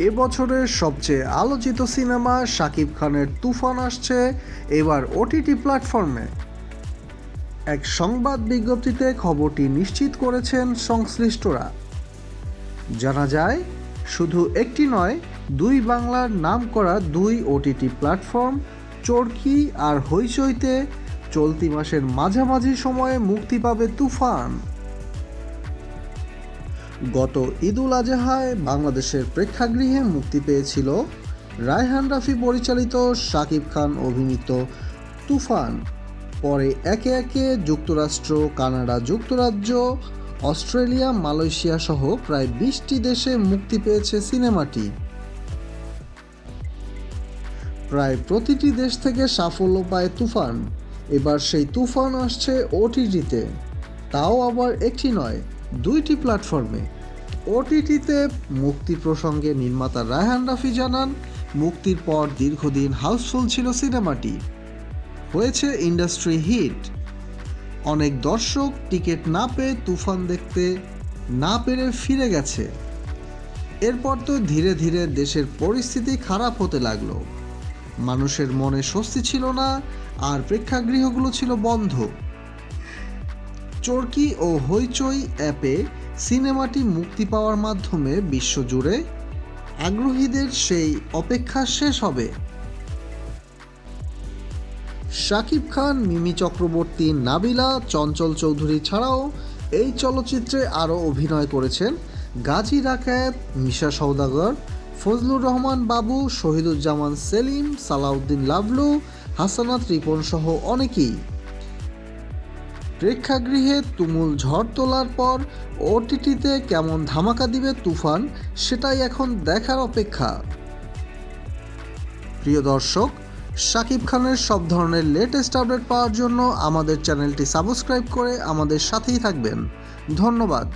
এবছরের সবচেয়ে আলোচিত সিনেমা শাকিব খানের তুফান আসছে এবার ওটিটি প্ল্যাটফর্মে। এক সংবাদ বিজ্ঞপ্তিতে খবরটি নিশ্চিত করেছেন সংশ্লিষ্টরা। জানা যায়, শুধু একটি নয়, দুই বাংলার নামকরা দুই ওটিটি প্ল্যাটফর্ম চরকি আর হইচইতে চলতি মাসের মাঝামাঝি সময়ে মুক্তি পাবে তুফান। গত ঈদুল আজহায় বাংলাদেশের প্রেক্ষাগৃহে মুক্তি পেয়েছিল রায়হান রাফি পরিচালিত শাকিব খান অভিনীত তুফান। পরে একে একে যুক্তরাষ্ট্র, কানাডা, যুক্তরাজ্য, অস্ট্রেলিয়া, মালয়েশিয়া সহ প্রায় 20টি দেশে মুক্তি পেয়েছে সিনেমাটি। প্রায় প্রতিটি দেশ থেকে সাফল্য পায় তুফান। এবার সেই তুফান আসছে ওটিটিতে, তাও আবার একটি নয়, দুইটি প্ল্যাটফর্মে। ওটিটিতে মুক্তি প্রসঙ্গে নির্মাতা রায়হান রাফি জানান, মুক্তির পর দীর্ঘদিন হাউসফুল ছিল সিনেমাটি, হয়েছে ইন্ডাস্ট্রি হিট। অনেক দর্শক টিকিট না পেয়ে তুফান দেখতে না পেরে ফিরে গেছে। এরপর তো ধীরে ধীরে দেশের পরিস্থিতি খারাপ হতে লাগলো, মানুষের মনে স্বস্তি ছিল না, আর প্রেক্ষাগৃহগুলো ছিল বন্ধ। চরকি ও হইচই অ্যাপে সিনেমাটি মুক্তি পাওয়ার মাধ্যমে বিশ্বজুড়ে আগ্রহীদের সেই অপেক্ষা শেষ হবে। শাকিব খান, মিমি চক্রবর্তী, নাবিলা, চঞ্চল চৌধুরী ছাড়াও এই চলচ্চিত্রে আরও অভিনয় করেছেন গাজী রাকায়েত, মিশা সওদাগর, ফজলুর রহমান বাবু, শহীদুজ্জামান সেলিম, সালাউদ্দিন লাভলু, হাসানাত রিপন সহ অনেকেই। প্রেক্ষাগৃহে তুমুল ঝড় তোলার পর ওটিটিতে কেমন ধামাকা দিবে তুফান, সেটাই এখন দেখার অপেক্ষা। প্রিয় দর্শক, শাকিব খানের সব ধরনের লেটেস্ট আপডেট পাওয়ার জন্য আমাদের চ্যানেলটি সাবস্ক্রাইব করে আমাদের সাথেই থাকবেন। ধন্যবাদ।